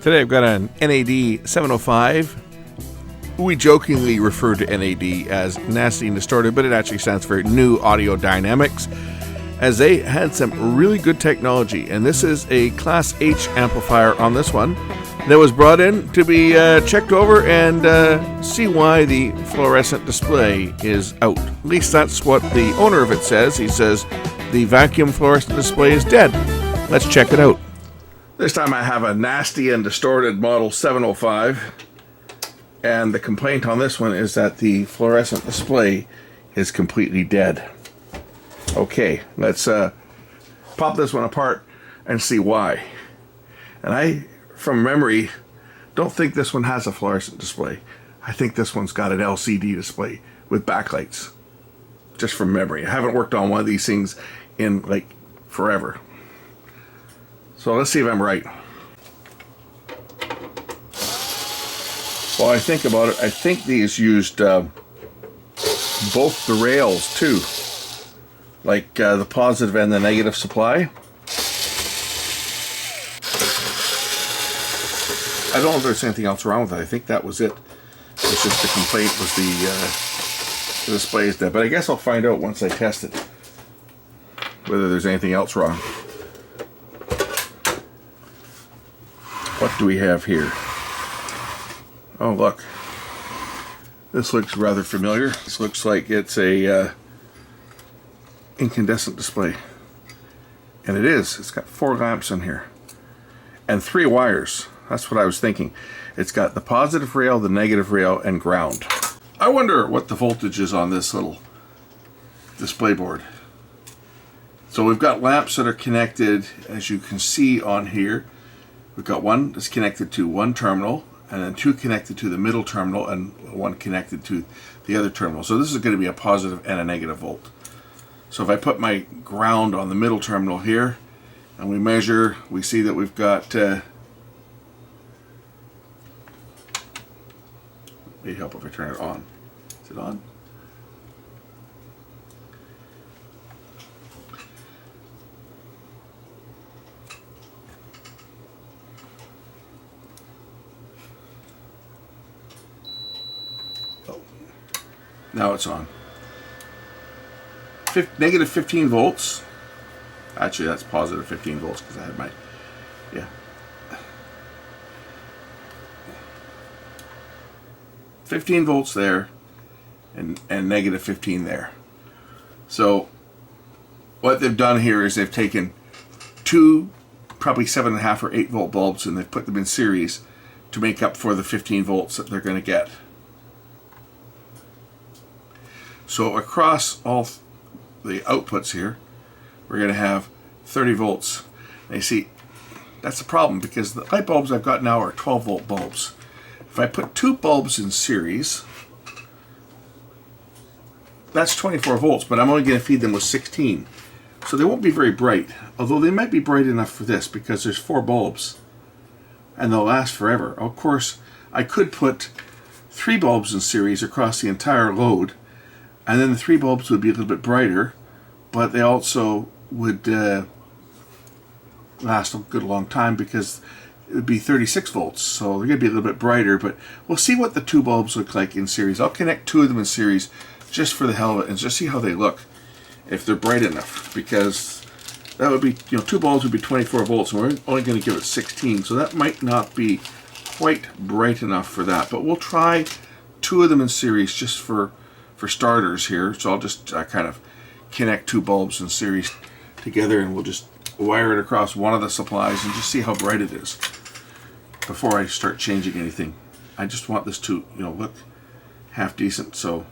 Today I've got an NAD 705. We jokingly refer to NAD as nasty and distorted, but it actually stands for New Audio Dynamics, as they had some really good technology. And this is a Class H amplifier on this one that was brought in to be checked over and see why the fluorescent display is out. At least that's what the owner of it says. He says the vacuum fluorescent display is dead. Let's check it out. This time I have a nasty and distorted model 705, and the complaint on this one is that the fluorescent display is completely dead. Okay, let's pop this one apart and see why. And I, from memory, don't think this one has a fluorescent display. I think this one's got an LCD display with backlights. Just from memory. I haven't worked on one of these things in like forever. So let's see if I'm right. Well, I think about it, I think these used both the rails too. Like the positive and the negative supply. I don't know if there's anything else wrong with it. I think that was it. It's just the complaint was the display is dead. But I guess I'll find out once I test it whether there's anything else wrong. What do we have here? Oh, look. This looks rather familiar. This looks like it's a incandescent display. And it is. It's got 4 lamps in here. And 3 wires. That's what I was thinking. It's got the positive rail, the negative rail, and ground. I wonder what the voltage is on this little display board. So we've got lamps that are connected, as you can see on here. We've got one that's connected to one terminal, and then 2 connected to the middle terminal, and 1 connected to the other terminal. So this is going to be a positive and a negative volt. So if I put my ground on the middle terminal here, and we measure, we see that we've got, may help if I turn it on. Is it on? Now it's on. Negative 15 volts. Actually, that's positive 15 volts because I had my, yeah. 15 volts there and negative 15 there. So what they've done here is they've taken 2 probably 7.5 or 8 volt bulbs and they've put them in series to make up for the 15 volts that they're going to get. So across all the outputs here, we're going to have 30 volts. And you see, that's the problem because the light bulbs I've got now are 12 volt bulbs. If I put 2 bulbs in series, that's 24 volts, but I'm only going to feed them with 16. So they won't be very bright, although they might be bright enough for this because there's 4 bulbs and they'll last forever. Of course, I could put 3 bulbs in series across the entire load, and then the 3 bulbs would be a little bit brighter, but they also would last a good long time because it would be 36 volts, so they're going to be a little bit brighter, but we'll see what the 2 bulbs look like in series. I'll connect 2 of them in series just for the hell of it and just see how they look, if they're bright enough, because that would be, 2 bulbs would be 24 volts, and we're only going to give it 16, so that might not be quite bright enough for that, but we'll try 2 of them in series just for starters here. So I'll just kind of connect 2 bulbs in series together and we'll just wire it across one of the supplies and just see how bright it is before I start changing anything. I just want this to look half decent, so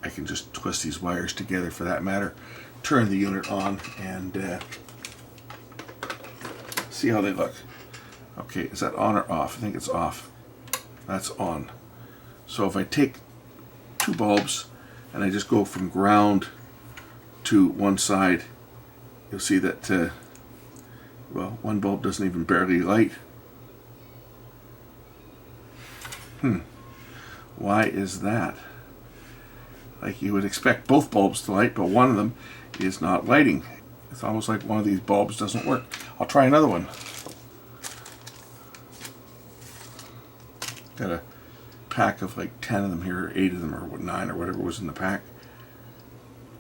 I can just twist these wires together for that matter, turn the unit on and see how they look. Okay, is that on or off? I think it's off. That's on. So if I take 2 bulbs and I just go from ground to one side, you'll see that, well, one bulb doesn't even barely light. Why is that? Like you would expect both bulbs to light, but one of them is not lighting. It's almost like one of these bulbs doesn't work. I'll try another one. Got a pack of like 10 of them here, or 8 of them, or 9, or whatever was in the pack.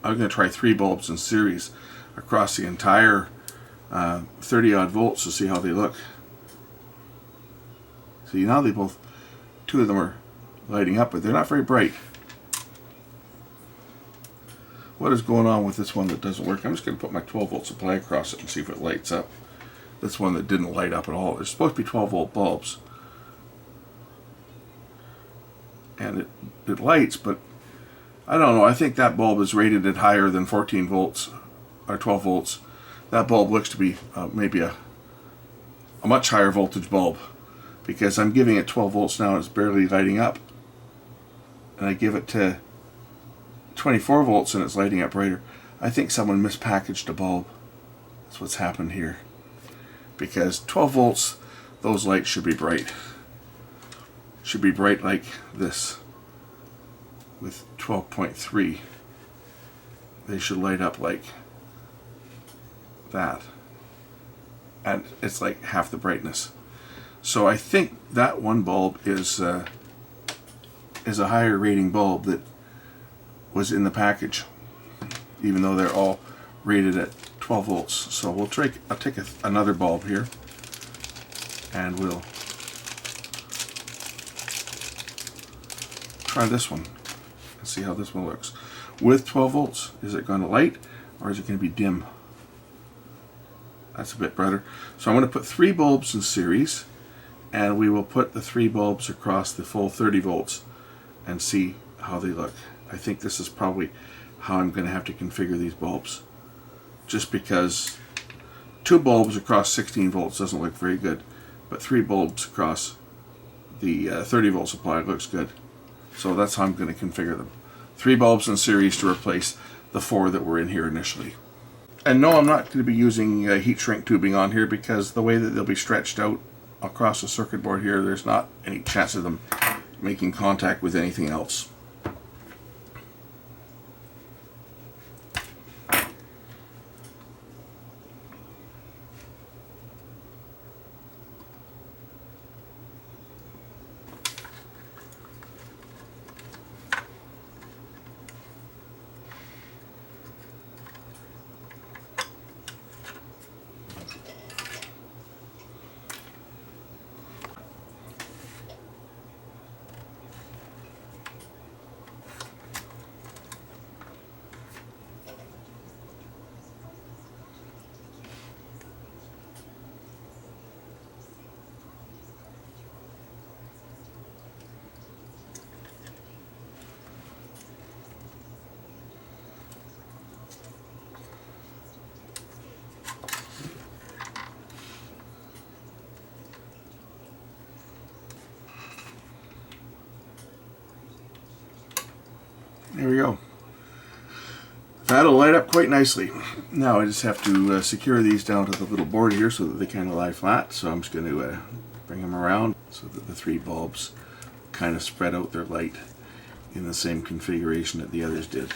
I'm going to try 3 bulbs in series across the entire 30 odd volts to see how they look. See, now they both, 2 of them are lighting up, but they're not very bright. What is going on with this one that doesn't work? I'm just going to put my 12 volt supply across it and see if it lights up. This one that didn't light up at all. There's supposed to be 12 volt bulbs. And it lights, but I don't know. I think that bulb is rated at higher than 14 volts or 12 volts. That bulb looks to be maybe a much higher voltage bulb, because I'm giving it 12 volts now and it's barely lighting up. And I give it to 24 volts and it's lighting up brighter. I think someone mispackaged a bulb. That's what's happened here. Because 12 volts, those lights should be bright. Should be bright like this. With 12.3, they should light up like that. And it's like half the brightness. So I think that one bulb is a higher rating bulb that was in the package, even though they're all rated at 12 volts. So I'll take another bulb here, and we'll try this one and see how this one looks. With 12 volts, is it going to light or is it going to be dim? That's a bit brighter. So I'm going to put 3 bulbs in series, and we will put the 3 bulbs across the full 30 volts and see how they look. I think this is probably how I'm going to have to configure these bulbs, just because 2 bulbs across 16 volts doesn't look very good, but 3 bulbs across the 30 volt supply looks good. So that's how I'm going to configure them. 3 bulbs in series to replace the 4 that were in here initially. And no, I'm not going to be using heat shrink tubing on here, because the way that they'll be stretched out across the circuit board here, there's not any chance of them making contact with anything else. There we go. That'll light up quite nicely. Now I just have to secure these down to the little board here so that they kind of lie flat. So I'm just going to bring them around so that the 3 bulbs kind of spread out their light in the same configuration that the others did.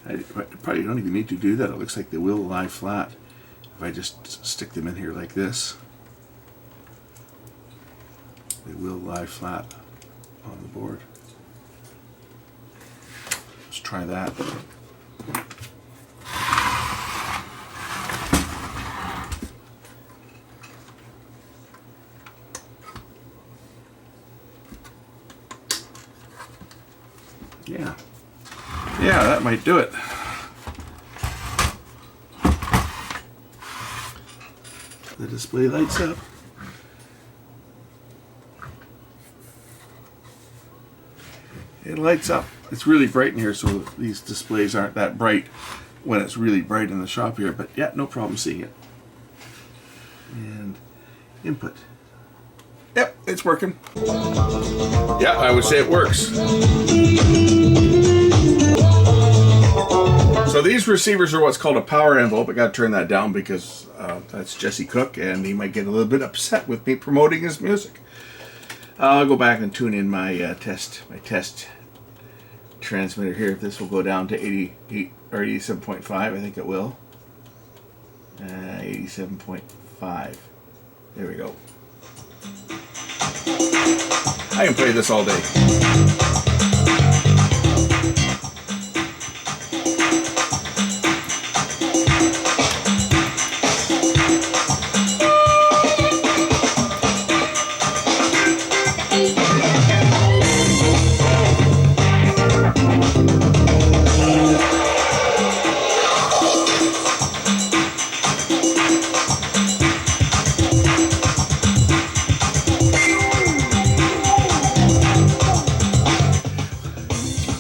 I probably don't even need to do that. It looks like they will lie flat if I just stick them in here like this. They will lie flat on the board. Let's try that. Yeah, that might do it. The display lights up. It lights up. It's really bright in here, so these displays aren't that bright when it's really bright in the shop here, but yeah, no problem seeing it. And input. Yep, it's working. Yeah, I would say it works. So these receivers are what's called a power envelope. I got to turn that down because that's Jesse Cook, and he might get a little bit upset with me promoting his music. I'll go back and tune in my test transmitter here. If this will go down to 88 or 87.5, I think it will. 87.5. 5. There we go. I can play this all day.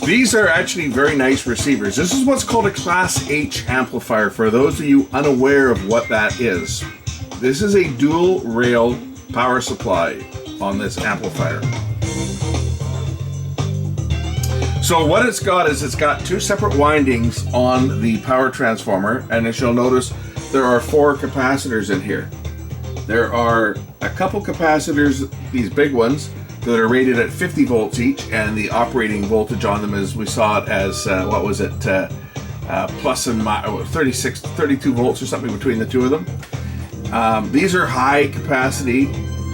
These are actually very nice receivers. This is what's called a Class H amplifier, for those of you unaware of what that is. This is a dual rail power supply on this amplifier. So what it's got is it's got 2 separate windings on the power transformer, and as you'll notice, there are 4 capacitors in here. There are a couple capacitors, these big ones, that are rated at 50 volts each, and the operating voltage on them is, we saw it as, what was it, plus and minus, 32 volts or something between the 2 of them. These are high capacity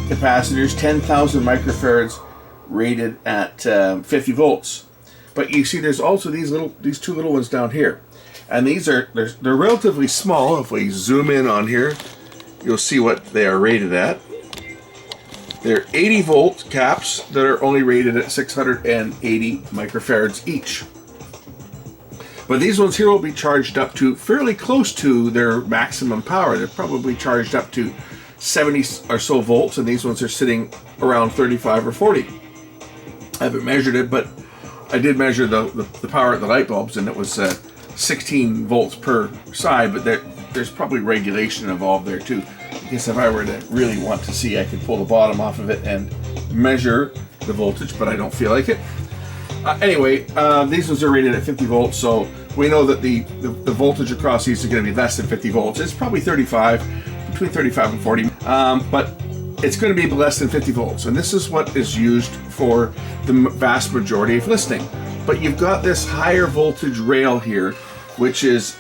capacitors, 10,000 microfarads, rated at 50 volts. But you see there's also these 2 little ones down here. And these are, they're relatively small. If we zoom in on here, you'll see what they are rated at. They're 80 volt caps that are only rated at 680 microfarads each. But these ones here will be charged up to fairly close to their maximum power. They're probably charged up to 70 or so volts, and these ones are sitting around 35 or 40. I haven't measured it, but I did measure the power at the light bulbs, and it was 16 volts per side, but there's probably regulation involved there too. I guess if I were to really want to see, I could pull the bottom off of it and measure the voltage, but I don't feel like it. Anyway, these ones are rated at 50 volts, so we know that the voltage across these is going to be less than 50 volts. It's probably 35, between 35 and 40, but it's going to be less than 50 volts, and this is what is used for the vast majority of listening. But you've got this higher voltage rail here, which is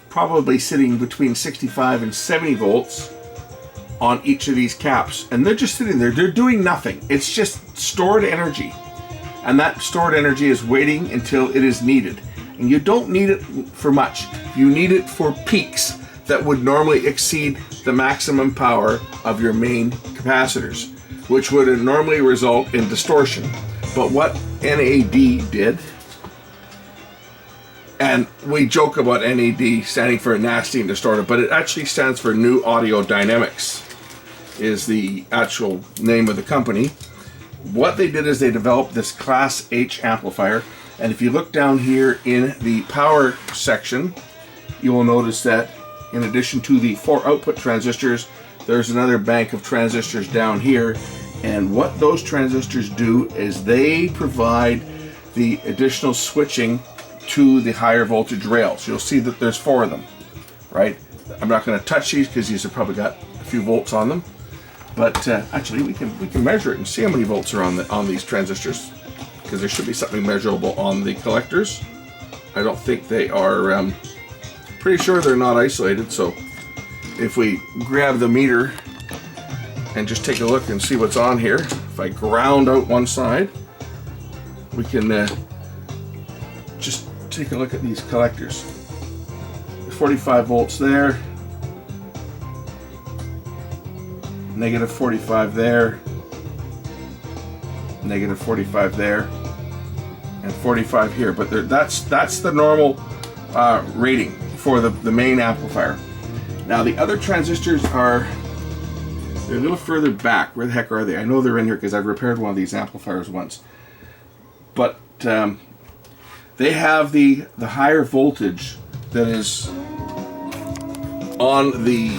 probably sitting between 65 and 70 volts on each of these caps, and they're just sitting there. They're doing nothing. It's just stored energy, and that stored energy is waiting until it is needed. And you don't need it for much. You need it for peaks that would normally exceed the maximum power of your main capacitors, which would normally result in distortion. But what NAD did, and we joke about NAD standing for nasty and distorted, but it actually stands for New Audio Dynamics, is the actual name of the company. What they did is they developed this Class H amplifier, and if you look down here in the power section, you will notice that in addition to the 4 output transistors, there's another bank of transistors down here, and what those transistors do is they provide the additional switching to the higher voltage rails. You'll see that there's 4 of them, right? I'm not going to touch these because these have probably got a few volts on them, but actually we can measure it and see how many volts are on these transistors, because there should be something measurable on the collectors. I don't think they are. Pretty sure they're not isolated. So if we grab the meter and just take a look and see what's on here, if I ground out one side, we can just take a look at these collectors. 45 volts there, negative 45 there, negative 45 there, and 45 here. But that's the normal rating for the main amplifier. Now the other transistors they're a little further back. Where the heck are they? I know they're in here because I've repaired one of these amplifiers once. But they have the higher voltage that is on the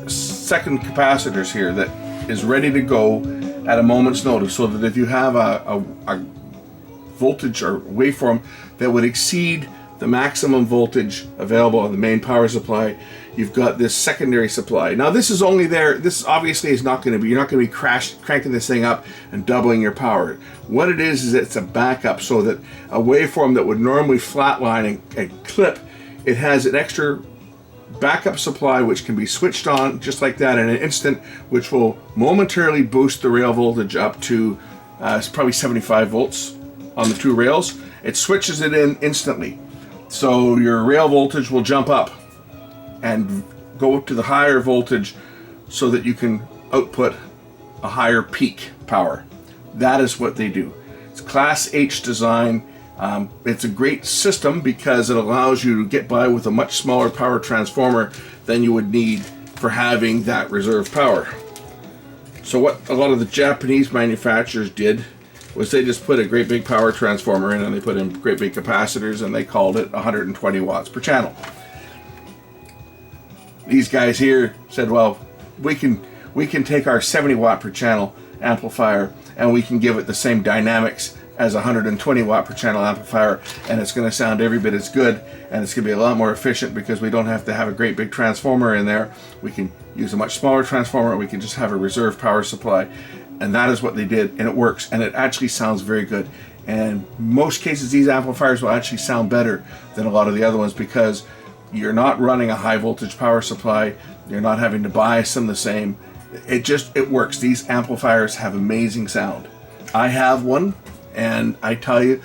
second capacitors here that is ready to go at a moment's notice, so that if you have a voltage or waveform that would exceed the maximum voltage available on the main power supply, you've got this secondary supply. Now this is only there, this obviously is not going to be, you're not going to be cranking this thing up and doubling your power. What it is it's a backup, so that a waveform that would normally flatline and clip, it has an extra backup supply which can be switched on just like that in an instant, which will momentarily boost the rail voltage up to probably 75 volts on the two rails. It switches it in instantly. So your rail voltage will jump up and go up to the higher voltage so that you can output a higher peak power. That is what they do. It's Class H design. It's a great system because it allows you to get by with a much smaller power transformer than you would need for having that reserve power. So what a lot of the Japanese manufacturers did was they just put a great big power transformer in, and they put in great big capacitors, and they called it 120 watts per channel. These guys here said, well, we can take our 70 watt per channel amplifier and we can give it the same dynamics as a 120 watt per channel amplifier, and it's going to sound every bit as good, and it's going to be a lot more efficient because we don't have to have a great big transformer in there. We can use a much smaller transformer, and we can just have a reserve power supply. And that is what they did, and it works, and it actually sounds very good. And most cases these amplifiers will actually sound better than a lot of the other ones because you're not running a high voltage power supply, you're not having to buy some the same. It works. These amplifiers have amazing sound. I have one, and I tell you,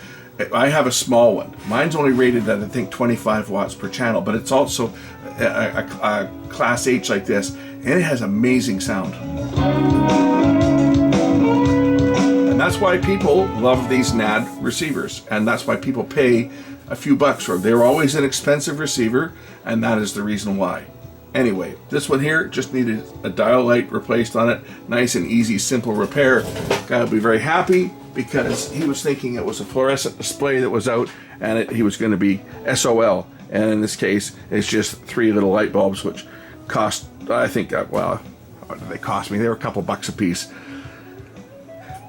I have a small one. Mine's only rated at I think 25 watts per channel, but it's also a Class H like this, and it has amazing sound. And that's why people love these NAD receivers, and that's why people pay a few bucks for them. They're always an expensive receiver, and that is the reason why. Anyway, this one here just needed a dial light replaced on it. Nice and easy, simple repair. Guy will be very happy because he was thinking it was a fluorescent display that was out, and he was going to be SOL. And in this case, it's just 3 little light bulbs, which cost, I think, well, what did they cost me? They were a couple bucks a piece.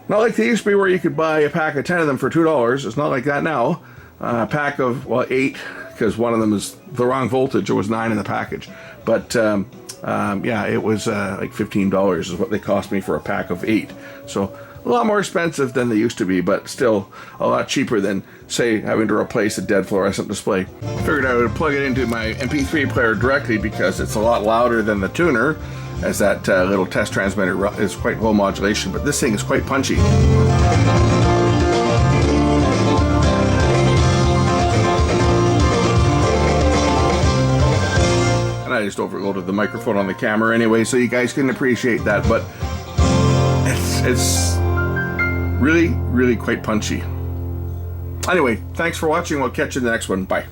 Not like they used to be where you could buy a pack of 10 of them for $2. It's not like that now. A pack of, well, 8, because one of them is the wrong voltage. There was 9 in the package. But yeah, it was like $15 is what they cost me for a pack of 8. So a lot more expensive than they used to be, but still a lot cheaper than, say, having to replace a dead fluorescent display. Figured I would plug it into my MP3 player directly because it's a lot louder than the tuner, as that little test transmitter is quite low modulation, but this thing is quite punchy. I just overloaded the microphone on the camera anyway, so you guys can appreciate that, but it's really, really quite punchy. Anyway, thanks for watching. We'll catch you in the next one. Bye.